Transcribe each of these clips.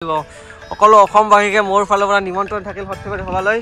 সকলো অসমবাসীকে মোৰ ফালৰ পৰা নিমন্ত্ৰণ থাকিল সৰ্থেবাৰী সভালৈ।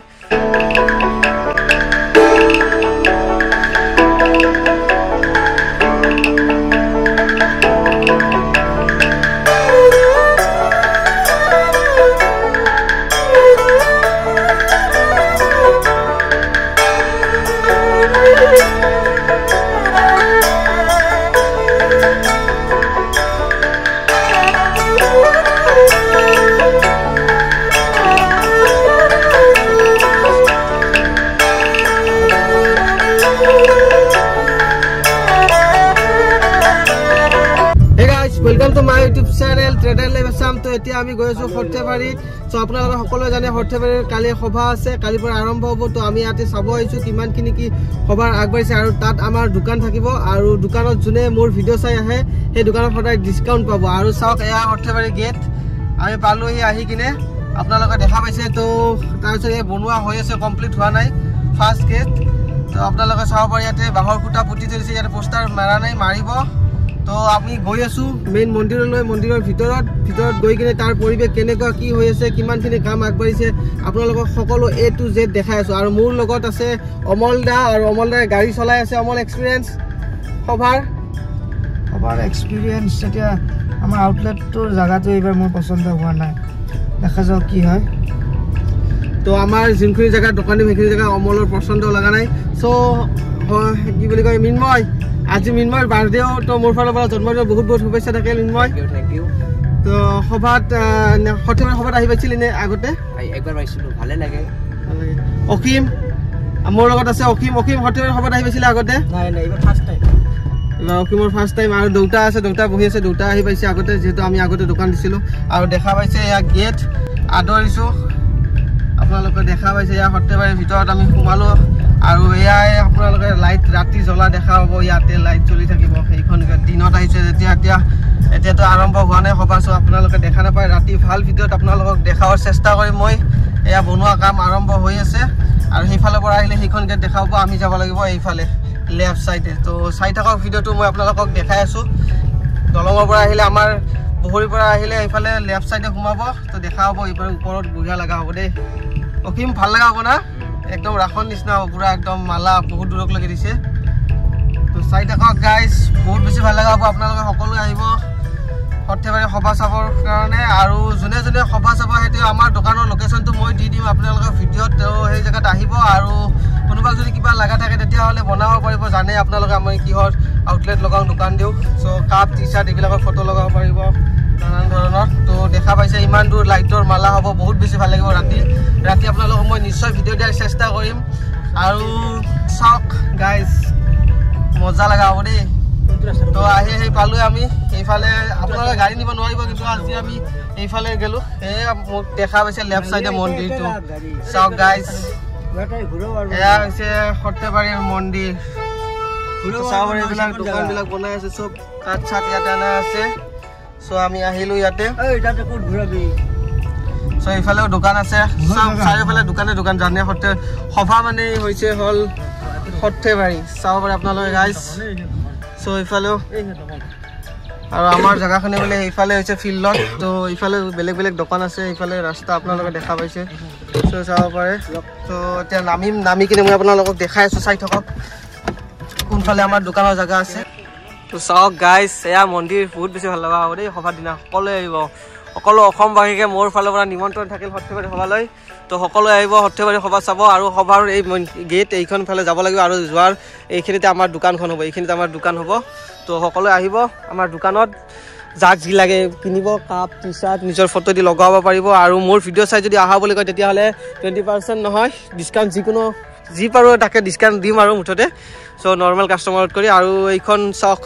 Welcome to my YouTube channel Trader Life Assam। তো এতিয়া আমি গৈ আছো সৰ্থেবাৰী। সো আপোনালোকে সকলোৱে জানে সৰ্থেবাৰীৰ কালি সভা আছে, কালিৰ পৰা আৰম্ভ হ'ব। তো আমি ইয়াতে চাব আহিছো কিমানখিনি কি সভাৰ আগবাঢ়িছে আৰু তাত আমাৰ দোকান থাকিব আৰু দোকানত যোনে মোৰ ভিডিঅ' চাই আহে সেই দোকানত সদায় ডিসকাউন্ট পাব। আৰু চাওক এয়া সৰ্থেবাৰী গেট আমি পালোহি আহি কিনে আপোনালোকে দেখা পাইছে। তো তাৰপিছত এই বনোৱা হৈ আছে, কমপ্লিট হোৱা নাই ফাৰ্ষ্ট গেট। তো আপোনালোকে চাব পাৰে ইয়াতে বাঁহৰ খুঁটা পুতি থৈছে, ইয়াতে পোষ্টাৰ মাৰা নাই, মাৰিব। তো আমি গৈ আছো মেইন মন্দিৰলৈ, মন্দিৰৰ ভিতৰত গৈ কিনে তাৰ পৰিৱেশ কেনেকুৱা কি হৈ আছে, কিমানখিনি কাম আগবাঢ়িছে আপোনালোকক সকলো A to Z দেখাই আছো। আৰু মোৰ লগত আছে অমল দা, আৰু অমল দাই গাড়ী চলাই আছে। অমল এক্সপিৰিয়েঞ্চ সভাৰ এক্সপিৰিয়েঞ্চ এতিয়া আমাৰ আউটলেটটোৰ জায়গাটো এইবাৰ মোৰ পছন্দ হোৱা নাই, দেখা যাওক কি হয়। তো আমাৰ যোনখিনি জেগা দোকান দিম সেইখিনি জেগা অমলৰ পছন্দ লগা নাই। চ' কি বুলি কয় মিন্ময়, আজি মিন্ময়ৰ বাৰ্থডেও, তো মোৰ ফালৰ পৰা জন্মদিনৰ বহুত বহুত শুভেচ্ছা থাকে মিন্ময়। Thank U. তো সভাত সৰ্থেবাৰী সভাত আহি পাইছিলি নে আগতে? একবাৰ পাইছিলোঁ, ভালে লাগে। অসীম মোৰ লগত আছে। অসীম সৰ্থেবাৰী সভাত আহি পাইছিলে আগতে? নাই এইবাৰ ফাৰ্ষ্ট টাইম। অসীমৰ ফাৰ্ষ্ট টাইম। আৰু দেউতা আছে, দেউতা বহি আছে, দেউতা আহি পাইছে আগতে, যিহেতু আমি আগতে দোকান দিছিলোঁ। আৰু দেখা পাইছে এয়া গেট আদৰিছোঁ, আপোনালোকে দেখা পাইছে। এয়া সৰ্থেবাৰীৰ ভিতৰত আমি সোমালোঁ আৰু এয়াই আপোনালোকে লাইট ৰাতি জ্বলা দেখা পাব, ইয়াতে লাইট জ্বলি থাকিব। সেইখন দিনত আহিছে যেতিয়া, এতিয়াতো আৰম্ভ হোৱা নাই সভা, চ' আপোনালোকে দেখা নাপায়। ৰাতি ভাল ভিডিঅ'ত আপোনালোকক দেখাবৰ চেষ্টা কৰিম মই। এয়া বনোৱা কাম আৰম্ভ হৈ আছে আৰু সেইফালৰ পৰা আহিলে সেইখন গেট দেখা পাব। আমি যাব লাগিব এইফালে লেফ্ট চাইডে। তো চাই থাকক ভিডিঅ'টো, মই আপোনালোকক দেখাই আছোঁ। দলঙৰ পৰা আহিলে, আমাৰ বহৰীৰ পৰা আহিলে এইফালে লেফ্ট চাইডে সোমাব, তো দেখা পাব। এইবাৰ ওপৰত বঢ়িয়া লগা হ'ব দেই। অসীম ভাল লগা হ'ব না? একদম ৰাসৰ নিচিনা হ'ব, পুৰা একদম মালা বহুত দূৰলৈকে দিছে। তো চাই থাকক গাইজ, বহুত বেছি ভাল লগা হ'ব। আপোনালোকে সকলোৱে আহিব সৰ্থেবাৰী সভা চাবৰ কাৰণে। আৰু যোনে যোনে সভা চাব সেইটো আমাৰ দোকানৰ লোকেশ্যনটো মই দি দিম আপোনালোকৰ ভিডিঅ'ত, তো সেই জেগাত আহিব। আৰু কোনোবাক যদি কিবা লগা থাকে তেতিয়াহ'লে বনাব পাৰিব। জানে আপোনালোকে আমি কিহৰ আউটলেট লগাওঁ, দোকান দিওঁ। চ' কাপ টি চাৰ্ট এইবিলাকৰ ফটো লগাব পাৰিব নানান ধৰণৰ। তো দেখা পাইছে ইমান দূৰ লাইটৰ মালা হ'ব, বহুত বেছি ভাল লাগিব। ৰাতি আপোনালোকক মই নিশ্চয় ভিডিঅ' দিয়াৰ চেষ্টা কৰিম। আৰু চাওক গাইজ, মজা লগা হ'ব দেই। তো আহি পালোঁ আমি এইফালে। আপোনালোকে গাড়ী নিব নোৱাৰিব, কিন্তু আজি আমি এইফালে গ'লোঁ। সেয়ে মোক দেখা পাইছে লেফ্ট চাইডে মন্দিৰটো। চাওক গাইজ, এয়া হৈছে সৰ্থেবাৰীৰ মন্দিৰ। চাওক এইবিলাক দোকানবিলাক বনাই আছে, চব কাঠ চাঠ ইয়াতে অনা আছে। চ' আমি আহিলোঁ ইয়াতে। চ' এইফালেও দোকান আছে, চব চাৰিওফালে দোকান জানে। সভা মানে হৈছে হ'ল সৰ্থেবাৰী, চাব পাৰে আপোনালোকে গাইজ। চ' এইফালেও, আৰু আমাৰ জেগাখিনি বোলে এইফালে হৈছে ফিল্ডত। তো এইফালে বেলেগ বেলেগ দোকান আছে, এইফালে ৰাস্তা আপোনালোকে দেখা পাইছে। চ' চাব পাৰে। তো এতিয়া নামি কিনে মই আপোনালোকক দেখাই আছোঁ, চাই থাকক কোনফালে আমাৰ দোকানৰ জেগা আছে। তো চাওক গাইজ, এয়া মন্দিৰ বহুত বেছি ভাল লগা হ'ব দেই। সভাৰ দিনা সকলোৱে আহিব, সকলো অসমবাসীকে মোৰ ফালৰ পৰা নিমন্ত্ৰণ থাকিল সৰ্থেবাৰী সভালৈ। তো সকলোৱে আহিব সৰ্থেবাৰী সভা চাব। আৰু সভাৰ এই গেট এইখন ফালে যাব লাগিব, আৰু যোৱাৰ এইখিনিতে আমাৰ দোকানখন হ'ব, এইখিনিতে আমাৰ দোকান হ'ব। তো সকলোৱে আহিব আমাৰ দোকানত, যাক যি লাগে কিনিব, কাপ টি চাৰ্ট নিজৰ ফটো দি লগাব পাৰিব। আৰু মোৰ ভিডিঅ' চাই যদি আহা বুলি কয় তেতিয়াহ'লে 20% নহয় ডিছকাউণ্ট, যিকোনো যি পাৰোঁ তাকে ডিছকাউণ্ট দিম আৰু মুঠতে। চ' নৰ্মেল কাষ্টমাৰত কৰি। আৰু এইখন চাওক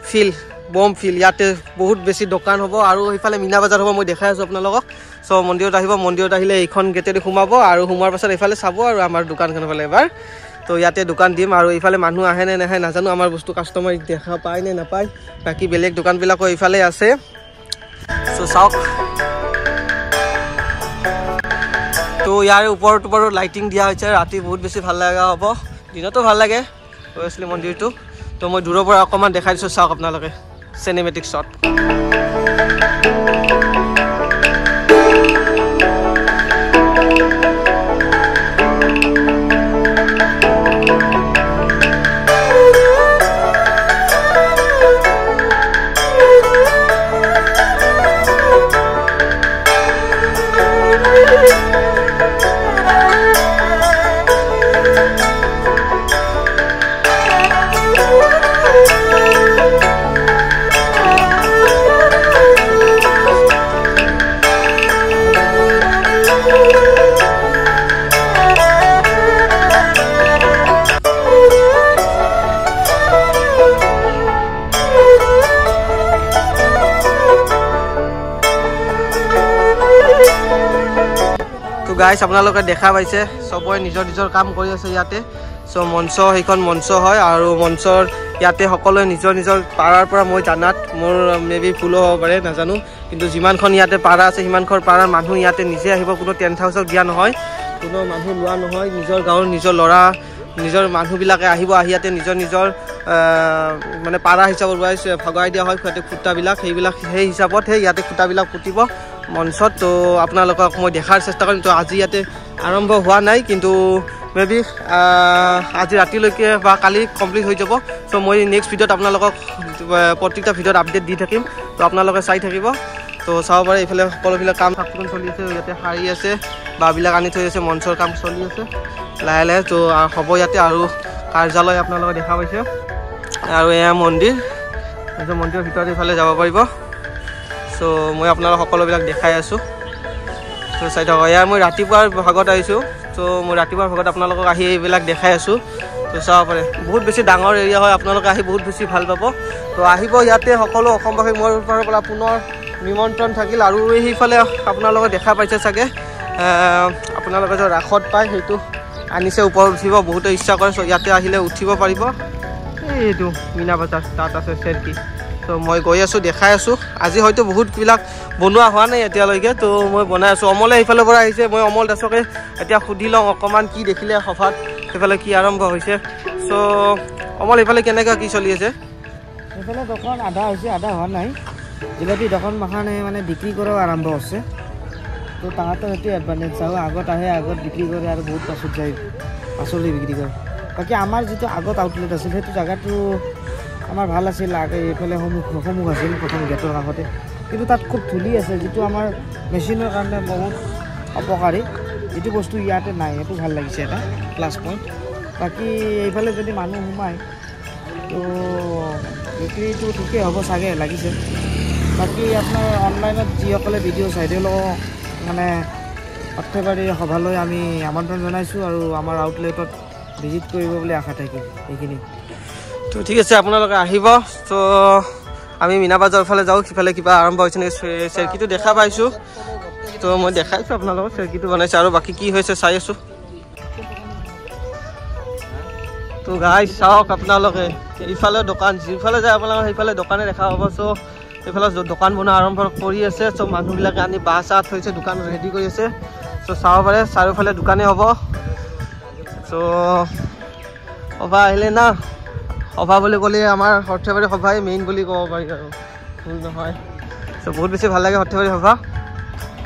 ফিল্ড, বম ফিল্ড, ইয়াতে বহুত বেছি দোকান হ'ব। আৰু সেইফালে মীনা বজাৰ হ'ব, মই দেখাই আছোঁ আপোনালোকক। চ' মন্দিৰত আহিব, মন্দিৰত আহিলে এইখন গেটেদি সোমাব, আৰু সোমোৱাৰ পাছত এইফালে চাব আৰু আমাৰ দোকানখন ফালে এবাৰ। তো ইয়াতে দোকান দিম। আৰু এইফালে মানুহ আহে নে নাহে নাজানো, আমাৰ বস্তু কাষ্টমাৰ দেখা পায় নে নাপায়। বাকী বেলেগ দোকানবিলাকো এইফালে আছে। চ' চাওক, তো ইয়াৰ ওপৰত লাইটিং দিয়া হৈছে, ৰাতি বহুত বেছি ভাল লগা হ'ব, দিনতো ভাল লাগে অভিয়াছলি মন্দিৰটো। তো মই দূৰৰ পৰা অকণমান দেখাই দিছোঁ, চাওক আপোনালোকে চিনেমেটিক শ্বট। গাইজ আপোনালোকে দেখা পাইছে চবৰে নিজৰ নিজৰ কাম কৰি আছে ইয়াতে চ' মঞ্চ সেইখন মঞ্চ হয় আৰু মঞ্চৰ ইয়াতে সকলোৱে নিজৰ নিজৰ পাৰাৰ পৰা মই জানাত মোৰ মেবি ভুলো হ'ব পাৰে নাজানো কিন্তু যিমানখন ইয়াতে পাৰা আছে সিমানখন পাৰাৰ মানুহ ইয়াতে নিজে আহিব কোনো টেণ্ট হাউচক দিয়া নহয় কোনো মানুহ লোৱা নহয় নিজৰ গাঁৱৰ নিজৰ ল'ৰা নিজৰ মানুহবিলাকে আহিব আহি ইয়াতে নিজৰ নিজৰ মানে পাৰা হিচাপত ভগাই দিয়া হয় সিহঁতে খুঁটাবিলাক সেই হিচাপত ইয়াতে খুঁটাবিলাক পুতিব মঞ্চত তো আপোনালোকক মই দেখাৰ চেষ্টা কৰিম তো আজি ইয়াতে আৰম্ভ হোৱা নাই কিন্তু মেবি আজি ৰাতিলৈকে বা কালি কমপ্লিট হৈ যাব চ' মই নেক্সট ভিডিঅ'ত আপোনালোকক প্ৰত্যেকটা ভিডিঅ'ত আপডেট দি থাকিম তো আপোনালোকে চাই থাকিব তো চাব পাৰে এইফালে সকলোবিলাক কাম চাফচিকুণ চলি আছে ইয়াতে শাৰী আছে বাঁহবিলাক আনি থৈ আছে মঞ্চৰ কাম চলি আছে লাহে লাহে তো হ'ব ইয়াতে আৰু কাৰ্যালয় আপোনালোকে দেখা পাইছে আৰু এয়া মন্দিৰ মন্দিৰৰ ভিতৰত এইফালে যাব পাৰিব চ' মই আপোনালোক সকলোবিলাক দেখাই আছোঁ ত' চাই থাকক এয়া মই ৰাতিপুৱাৰ ভাগত আহিছোঁ ত' মই ৰাতিপুৱাৰ ভাগত আপোনালোকক আহি এইবিলাক দেখাই আছোঁ তো চাব পাৰে বহুত বেছি ডাঙৰ এৰিয়া হয় আপোনালোকে আহি বহুত বেছি ভাল পাব তো আহিব ইয়াতে সকলো অসমবাসীক মোৰ ফালৰ পৰা পুনৰ নিমন্ত্ৰণ থাকিল আৰু সেইফালে আপোনালোকে দেখা পাইছে চাগে আপোনালোকে যে ৰাসত পায় সেইটো আনিছে ওপৰত উঠিব বহুতে ইচ্ছা কৰে চ' ইয়াতে আহিলে উঠিব পাৰিব এইটো মীনা বজাৰ তাত আছে চেৰকি তো মই গৈ আছোঁ দেখাই আছোঁ আজি হয়তো বহুতবিলাক বনোৱা হোৱা নাই এতিয়ালৈকে তো মই বনাই আছোঁ অমলে সেইফালৰ পৰা আহিছে মই অমল দাসকে এতিয়া সুধি লওঁ অকণমান কি দেখিলে সভাত সেইফালে কি আৰম্ভ হৈছে চ' অমল এইফালে কেনেকুৱা কি চলি আছে সেইফালে দোকান আধা হৈছে আধা হোৱা নাই জিলাপি দোকান মাখানে মানে বিক্ৰী কৰাও আৰম্ভ হৈছে তো তাহাঁতৰ সেইটো এডভান্টেজ আৰু আগত আহে আগত বিক্ৰী কৰে আৰু বহুত পাছত যায় পাছলৈ বিক্ৰী কৰে বাকী আমাৰ যিটো আগত আউটলেট আছিল সেইটো জেগাটো আমাৰ ভাল আছিল আগে এইফালে সন্মুখ আছিল প্ৰথম গেটৰ কাষতে কিন্তু তাত খুব ধূলি আছে যিটো আমাৰ মেচিনৰ কাৰণে বহুত অপকাৰী যিটো বস্তু ইয়াতে নাই সেইটো ভাল লাগিছে এটা প্লাছ পইণ্ট বাকী এইফালে যদি মানুহ সোমায় তো বিক্ৰীটো ঠিকেই হ'ব চাগে লাগিছে বাকী আপোনাৰ অনলাইনত যিসকলে ভিডিঅ' চাই তেওঁলোকক মানে সৰ্থেবাৰী সভালৈ আমি আমন্ত্ৰণ জনাইছোঁ আৰু আমাৰ আউটলেটত ভিজিট কৰিব বুলি আশা থাকিল এইখিনি তো ঠিক আছে আপোনালোকে আহিব তো আমি মীনা বজাৰৰ ফালে যাওঁ সিফালে কিবা আৰম্ভ হৈছে নেকি চেৰকিটো দেখা পাইছোঁ তো মই দেখাইছোঁ আপোনালোকক চেৰকিটো বনাইছে আৰু বাকী কি হৈছে চাই আছোঁ তো গাইজ চাওক আপোনালোকে এইফালে দোকান যিফালে যায় আপোনালোকে সেইফালে দোকানে দেখা পাব চ' এইফালে দোকান বনোৱা আৰম্ভ কৰি আছে চ' মানুহবিলাকে আনি বাঁহ চাহ থৈছে দোকান ৰেডি কৰি আছে চ' চাব পাৰে চাৰিওফালে দোকানেই হ'ব চ' সভা আহিলে না সভা বুলি ক'লে আমাৰ সৰ্থেবাৰী সভাই মেইন বুলি ক'ব পাৰি আৰু ভুল নহয় চ' বহুত বেছি ভাল লাগে সৰ্থেবাৰী সভা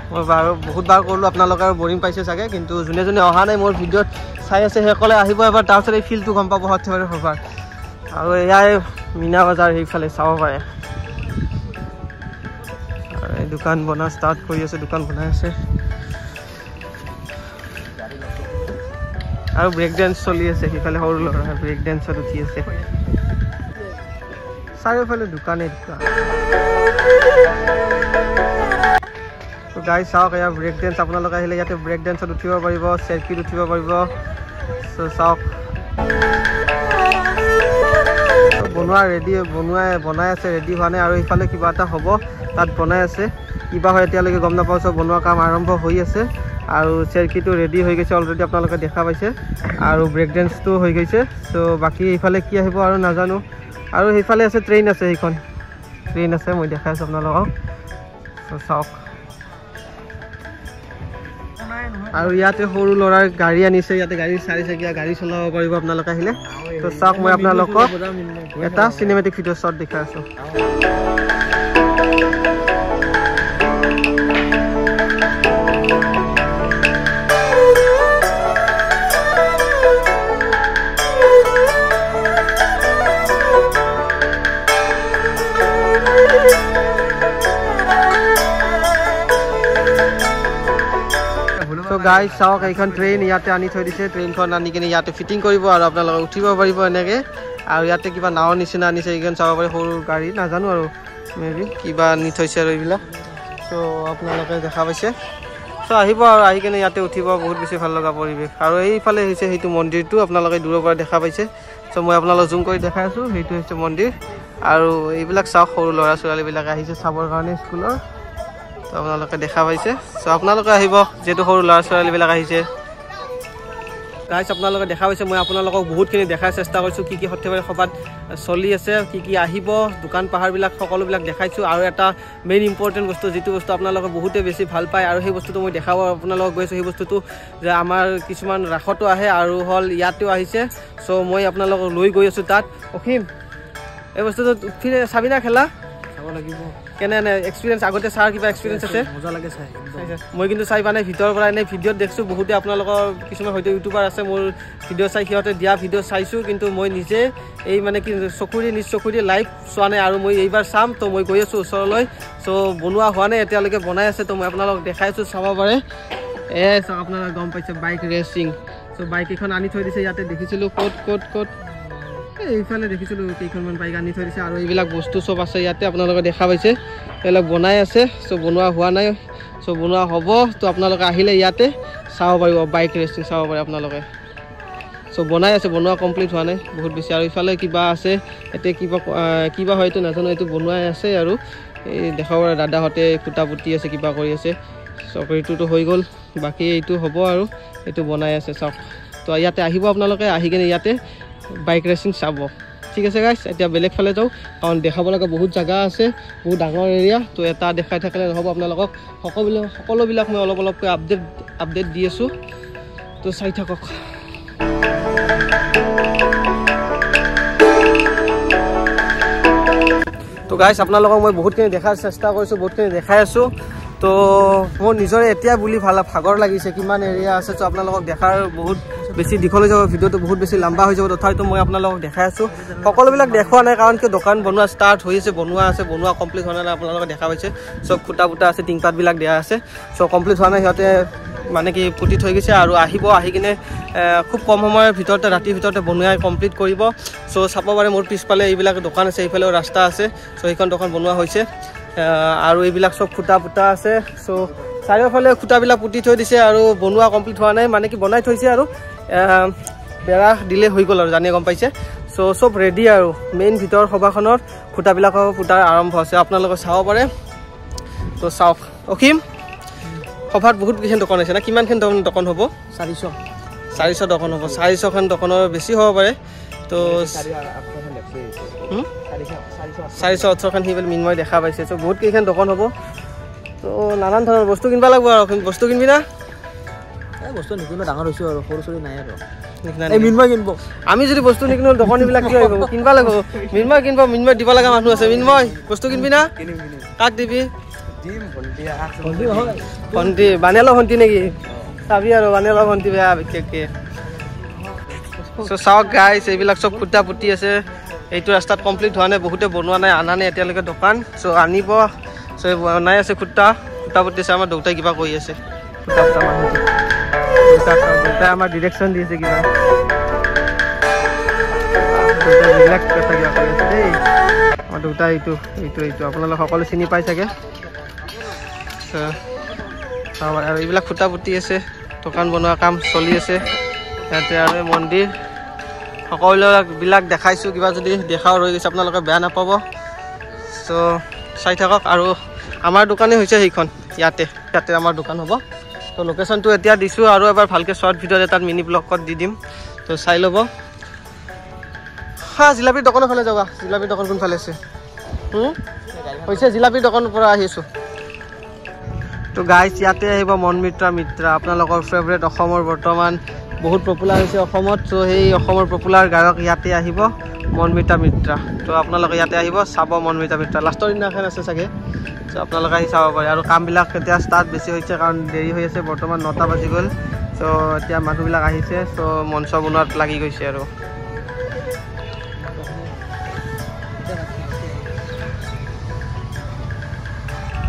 মই বাৰু বহুতবাৰ কৰিলোঁ আপোনালোকে আৰু বৰিং পাইছে চাগে কিন্তু যোনে যোনে অহা নাই মোৰ ভিডিঅ'ত চাই আছে সেইসকলে আহিব এবাৰ তাৰপিছত এই ফিল্ডটো গম পাব সৰ্থেবাৰী সভাৰ আৰু এয়াই মীনা বজাৰ সেইফালে চাব পাৰে এই দোকান বনোৱা ষ্টাৰ্ট কৰি আছে দোকান বনাই আছে আৰু ব্ৰেক ডেন্স চলি আছে সেইফালে সৰু ল'ৰা ব্ৰেক ডেন্সত উঠি আছে চাৰিওফালে দোকানেই দোকান তো গাইজ চাওক এয়া ব্ৰেক ডেন্স আপোনালোকে আহিলে ইয়াতে ব্ৰেক ডেন্সত উঠিব পাৰিব চেৰকিত উঠিব পাৰিব চ' চাওক বনাই আছে ৰেডি হোৱা নাই আৰু এইফালে কিবা এটা হ'ব তাত বনাই আছে কিবা হয় এতিয়ালৈকে গম নাপাওঁ চব বনোৱা কাম আৰম্ভ হৈ আছে আৰু চেৰকিটো ৰেডি হৈ গৈছে অলৰেডি আপোনালোকে দেখা পাইছে আৰু ব্ৰেক ডেন্সটো হৈ গৈছে চ' বাকী এইফালে কি আহিব আৰু নাজানো আৰু সেইফালে আছে ট্ৰেইন আছে সেইখন ট্ৰেইন আছে মই দেখাই আছোঁ আপোনালোকক চ' চাওক আৰু ইয়াতে সৰু ল'ৰাৰ গাড়ী আনিছে ইয়াতে গাড়ী চাৰিচকীয়া গাড়ী চলাব পাৰিব আপোনালোকে আহিলে তো চাওক মই আপোনালোকক এটা চিনেমেটিক ভিডিঅ' শ্বট দেখাই আছোঁ তো গাইজ চাওক এইখন ট্ৰেইন ইয়াতে আনি থৈ দিছে ট্ৰেইনখন আনি কিনে ইয়াতে ফিটিং কৰিব আৰু আপোনালোকে উঠিব পাৰিব এনেকৈ আৰু ইয়াতে কিবা নাৱৰ নিচিনা আনিছে এইখন চাব পাৰি সৰু গাড়ী নাজানো আৰু মেবি কিবা আনি থৈছে আৰু এইবিলাক চ' আপোনালোকে দেখা পাইছে চ' আহিব আৰু আহি কিনে ইয়াতে উঠিব বহুত বেছি ভাল লগা পৰিৱেশ আৰু এইফালে হৈছে সেইটো মন্দিৰটো আপোনালোকে দূৰৰ পৰা দেখা পাইছে চ' মই আপোনালোকক জুম কৰি দেখাই আছোঁ সেইটো হৈছে মন্দিৰ আৰু এইবিলাক চাওক সৰু ল'ৰা ছোৱালীবিলাকে আহিছে চাবৰ কাৰণে স্কুলৰ তো আপোনালোকে দেখা পাইছে চ' আপোনালোকে আহিব যেহেতু সৰু ল'ৰা ছোৱালীবিলাক আহিছে গাইজ আপোনালোকে দেখা পাইছে মই আপোনালোকক বহুতখিনি দেখাৰ চেষ্টা কৰিছোঁ কি কি সৰ্থেবাৰী সভাত চলি আছে কি কি আহিব দোকান পাহাৰবিলাক সকলোবিলাক দেখাইছোঁ আৰু এটা মেইন ইম্পৰ্টেণ্ট বস্তু যিটো বস্তু আপোনালোকে বহুতে বেছি ভাল পায় আৰু সেই বস্তুটো মই দেখাব আপোনালোকক গৈছোঁ সেই বস্তুটো যে আমাৰ কিছুমান ৰাসতো আহে আৰু হ'ল ইয়াতেও আহিছে চ' মই আপোনালোকক লৈ গৈ আছোঁ তাত অসীম এই বস্তুটো চাবি না খেলা চাব লাগিব কেনে এক্সপিৰিয়েঞ্চ আগতে চাৰ কিবা এক্সপিৰিয়েঞ্চ আছে মজা লাগে চাই মই কিন্তু চাই মানে ভিতৰৰ পৰা এনেই ভিডিঅ'ত দেখিছোঁ বহুতে আপোনালোকৰ কিছুমান হয়তো ইউটিউবাৰ আছে মোৰ ভিডিঅ' চাই সিহঁতে দিয়া ভিডিঅ' চাইছোঁ কিন্তু মই নিজে এই মানে কি নিজ চকুৰে লাইভ চোৱা নাই আৰু মই এইবাৰ চাম তো মই গৈ আছোঁ ওচৰলৈ চ' বনোৱা হোৱা নাই এতিয়ালৈকে বনাই আছে তো মই আপোনালোকক দেখাইছোঁ চাব পাৰে চাওক আপোনালোকে গম পাইছে বাইক ৰেচিং চ' বাইক এখন আনি থৈ দিছে ইয়াতে দেখিছিলোঁ ক'ত এইফালে দেখিছিলোঁ কেইখনমান বাইক আনি থৈ দিছে আৰু এইবিলাক বস্তু চব আছে ইয়াতে আপোনালোকে দেখা পাইছে এইবিলাক বনাই আছে চ' বনোৱা হোৱা নাই চ' বনোৱা হ'ব তো আপোনালোকে আহিলে ইয়াতে চাব পাৰিব বাইক ৰেচিং চাব পাৰে আপোনালোকে চ' বনাই আছে বনোৱা কমপ্লিট হোৱা নাই বহুত বেছি আৰু ইফালে কিবা আছে এতিয়া কিবা হয়তো নাজানো এইটো বনোৱাই আছে আৰু এই দেখাব পাৰে দাদাহঁতে খুটা পুতি আছে কিবা কৰি আছে চকৰিটোতো হৈ গ'ল বাকী এইটো হ'ব আৰু এইটো বনাই আছে চাওক তো ইয়াতে আহিব আপোনালোকে আহি কিনে ইয়াতে বাইক ৰেচিং চাব ঠিক আছে গাইজ এতিয়া বেলেগ ফালে যাওঁ কাৰণ দেখাব লগা বহুত জেগা আছে বহুত ডাঙৰ এৰিয়া তো এটা দেখাই থাকিলে নহ'ব আপোনালোকক সকলোবিলাক মই অলপকৈ আপডেট দি আছোঁ তো চাই থাকক তো গাইজ আপোনালোকক মই বহুতখিনি দেখাৰ চেষ্টা কৰিছোঁ বহুতখিনি দেখাই আছোঁ তো মোৰ নিজৰে এতিয়া বুলি ভাগৰ লাগিছে কিমান এৰিয়া আছে চ' আপোনালোকক দেখাৰ বহুত বেছি দীঘল হৈ যাব ভিডিঅ'টো বহুত বেছি লম্বা হৈ যাব তথাপিতো মই আপোনালোকক দেখাই আছোঁ সকলোবিলাক দেখুওৱা নাই কাৰণ কি দোকান বনোৱা ষ্টাৰ্ট হৈ আছে বনোৱা কমপ্লিট হোৱা নাই আপোনালোকে দেখা পাইছে চব খুটা পুটা আছে টিংপাতবিলাক দিয়া আছে চ' কমপ্লিট হোৱা নাই সিহঁতে মানে কি পুতি থৈ গৈছে আৰু আহি কিনে খুব কম সময়ৰ ভিতৰতে ৰাতিৰ ভিতৰতে বনোৱাই কমপ্লিট কৰিব চ' চাব পাৰে মোৰ পিছফালে এইবিলাক দোকান আছে এইফালেও ৰাস্তা আছে চ' সেইখন দোকান বনোৱা হৈছে আৰু এইবিলাক চব খুটা পুটা আছে চ' চাৰিওফালে খুটাবিলাক পুতি থৈ দিছে আৰু বনোৱা কমপ্লিট হোৱা নাই মানে কি বনাই থৈছে আৰু বেৰা দিলে হৈ গ'ল আৰু জানি গম পাইছে চ' চব ৰেডি আৰু মেইন ভিতৰৰ সভাখনৰ খুটাবিলাকৰ পুতাৰ আৰম্ভ হৈছে আপোনালোকে চাব পাৰে তো চাওক অসীম সভাত বহুত কেইখন দোকান আছে না কিমানখন দোকান হ'ব 400 দোকান হ'ব 400খন দোকানৰ বেছি হ'ব পাৰে তো 418খন সিফালে মিনময় দেখা পাইছে চ' বহুত কেইখন দোকান হ'ব তো নানান ধৰণৰ বস্তু কিনিব লাগিব আৰু বস্তু কিনিবি না বস্তু নিকিনো ডাঙৰ হৈছোঁ আৰু সৰু চলি নাই আৰু মিনময় কিনিব আমি যদি বস্তু নিকিনো দোকানীবিলাক কি আহিব কিনিব লাগিব মিনময় দিব লগা মানুহ আছে মিনময় বস্তু কিনিবি না কাক দিবি ভণ্টি বানেলা ভণ্টি নেকি চাবি আৰু বানেলা ভণ্টি বেয়া বিশেষকৈ চ' চাওক গাইজ এইবিলাক চব খুটা পুতি আছে এইটো ৰাস্তাত কমপ্লিট হোৱা নাই বহুতে বনোৱা নাই অনা নাই এতিয়ালৈকে দোকান চ' আনিব চ' বনাই আছে খুটা পুতি আছে আমাৰ দেউতাই কিবা কৰি আছে দেউতাই আমাৰ ডিৰেকশ্যন দি আছে কিবা দেই আমাৰ দেউতা এইটো আপোনালোক সকলো চিনি পাই চাগে আৰু এইবিলাক খুটা পুতি আছে দোকান বনোৱা কাম চলি আছে ইয়াতে আৰু মন্দিৰ সকলোবিলাক দেখাইছোঁ কিবা যদি দেখাও ৰৈ গৈছে আপোনালোকে বেয়া নাপাব চ' চাই থাকক আৰু আমাৰ দোকানেই হৈছে সেইখন ইয়াতে আমাৰ দোকান হ'ব তো লোকেশ্যনটো এতিয়া দিছোঁ আৰু এবাৰ ভালকৈ শ্বৰ্ট ভিডিঅ'ত এটাত মিনি ব্লগত দি দিম তো চাই ল'ব জিলাপিৰ দোকানৰ ফালে যাবা জিলাপিৰ দোকান কোনফালে আছে হৈছে জিলাপিৰ দোকানৰ পৰা আহিছোঁ তো গাইজ ইয়াতে আহিব মনমিত্ৰা মিত্ৰা আপোনালোকৰ ফেভৰেট অসমৰ বৰ্তমান বহুত পপুলাৰ হৈছে অসমত চ' সেই অসমৰ পপুলাৰ গায়ক ইয়াতে আহিব মনমিত্ৰা মিত্ৰা তো আপোনালোকে ইয়াতে আহিব চাব মনমিত্ৰা মিত্ৰা লাষ্টৰ দিনাখন আছে চাগে চ' আপোনালোকে আহি চাব পাৰে আৰু কামবিলাক এতিয়া ষ্টাৰ্ট বেছি হৈছে কাৰণ দেৰি হৈ আছে বৰ্তমান 9টা বাজি গ'ল চ' এতিয়া মানুহবিলাক আহিছে চ' মঞ্চ বনোৱাত লাগি গৈছে আৰু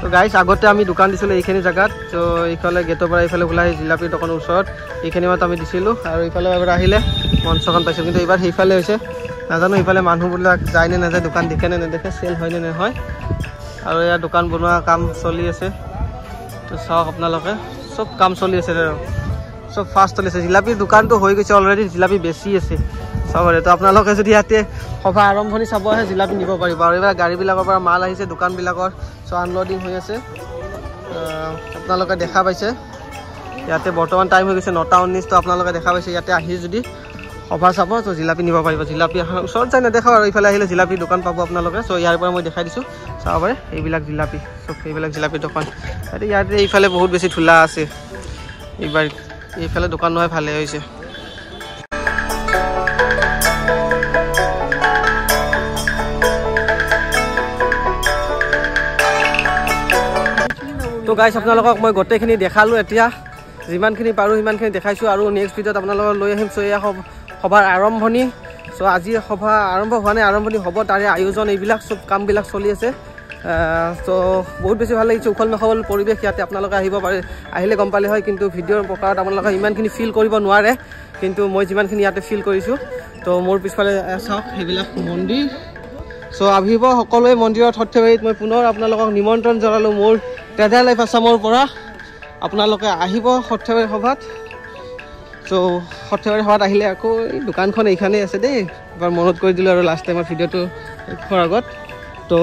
তো গাইজ আগতে আমি দোকান দিছিলোঁ এইখিনি জেগাত চ' এইফালে গেটৰ পৰা এইফালে ওলাই জিলাপিৰ দোকানৰ ওচৰত এইখিনি মাত আমি দিছিলোঁ আৰু এইফালে এবাৰ আহিলে মঞ্চখন পাইছোঁ কিন্তু এইবাৰ সেইফালে হৈছে নাজানো এইফালে মানুহবিলাক যায় নে নাযায় দোকান দেখে নে নেদেখে চেল হয় নে নহয় আৰু ইয়াৰ দোকান বনোৱা কাম চলি আছে তো চাওক আপোনালোকে চব কাম চলি আছে চব ফাষ্ট চলি আছে জিলাপিৰ দোকানটো হৈ গৈছে অলৰেডি জিলাপি বেছি আছে চাবৰে তো আপোনালোকে যদি ইয়াতে সভা আৰম্ভণি চাব আহে জিলাপি নিব পাৰিব আৰু এইবাৰ গাড়ীবিলাকৰ পৰা মাল আহিছে দোকানবিলাকৰ চ' আনলোডিং হৈ আছে আপোনালোকে দেখা পাইছে ইয়াতে বৰ্তমান টাইম হৈ গৈছে 9:19 তো আপোনালোকে দেখা পাইছে ইয়াতে আহি যদি সভা চাব তো জিলাপি নিব পাৰিব জিলাপি ওচৰত যাই নেদেখাও আৰু ইফালে আহিলে জিলাপি দোকান পাব আপোনালোকে চ' ইয়াৰ পৰা মই দেখাই দিছোঁ চাব পাৰে এইবিলাক জিলাপি চব এইবিলাক জিলাপি দোকান ইয়াতে এইফালে বহুত বেছি ধূলা আছে এইবাৰ এইফালে দোকান নহয় ভালে হৈছে তো গাইছ আপোনালোকক মই গোটেইখিনি দেখালোঁ এতিয়া যিমানখিনি পাৰোঁ সিমানখিনি দেখাইছোঁ আৰু নেক্সট ভিডিঅ'ত আপোনালোকক লৈ আহিম চ' এয়া সভাৰ আৰম্ভণি চ' আজি সভা আৰম্ভ হোৱা নাই আৰম্ভণি হ'ব তাৰে আয়োজন এইবিলাক চব কামবিলাক চলি আছে চ' বহুত বেছি ভাল লাগিছে উখল মাখল পৰিৱেশ ইয়াতে আপোনালোকে আহিব পাৰে আহিলে গম পালে হয় কিন্তু ভিডিঅ'ৰ প্ৰকাৰত আপোনালোকে ইমানখিনি ফিল কৰিব নোৱাৰে কিন্তু মই যিমানখিনি ইয়াতে ফিল কৰিছোঁ তো মোৰ পিছফালে চাওক সেইবিলাক মন্দিৰ চ' আহিব সকলোৱে মন্দিৰত সৰ্থেবাৰীত মই পুনৰ আপোনালোকক নিমন্ত্ৰণ জনালোঁ মোৰ ট্ৰেভেল লাইফ আছামৰ পৰা আপোনালোকে আহিব সৰ্থেবাৰী সভাত চ' সৰ্থেবাৰী সভাত আহিলে আকৌ এই দোকানখন এইখানেই আছে দেই এবাৰ মনত কৰি দিলোঁ আৰু লাষ্ট টাইমৰ ভিডিঅ'টো খোৱাৰ আগত তো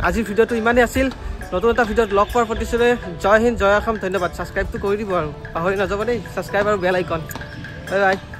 আজিৰ ভিডিঅ'টো ইমানেই আছিল নতুন এটা ভিডিঅ'ত লগ পোৱাৰ প্ৰতিশ্ৰুতি জয় হিন্দ জয় অসম ধন্যবাদ ছাবস্ক্ৰাইবটো কৰি দিব আৰু পাহৰি নাযাব দেই ছাবস্ক্ৰাইব আৰু বেল আইকন বাই বাই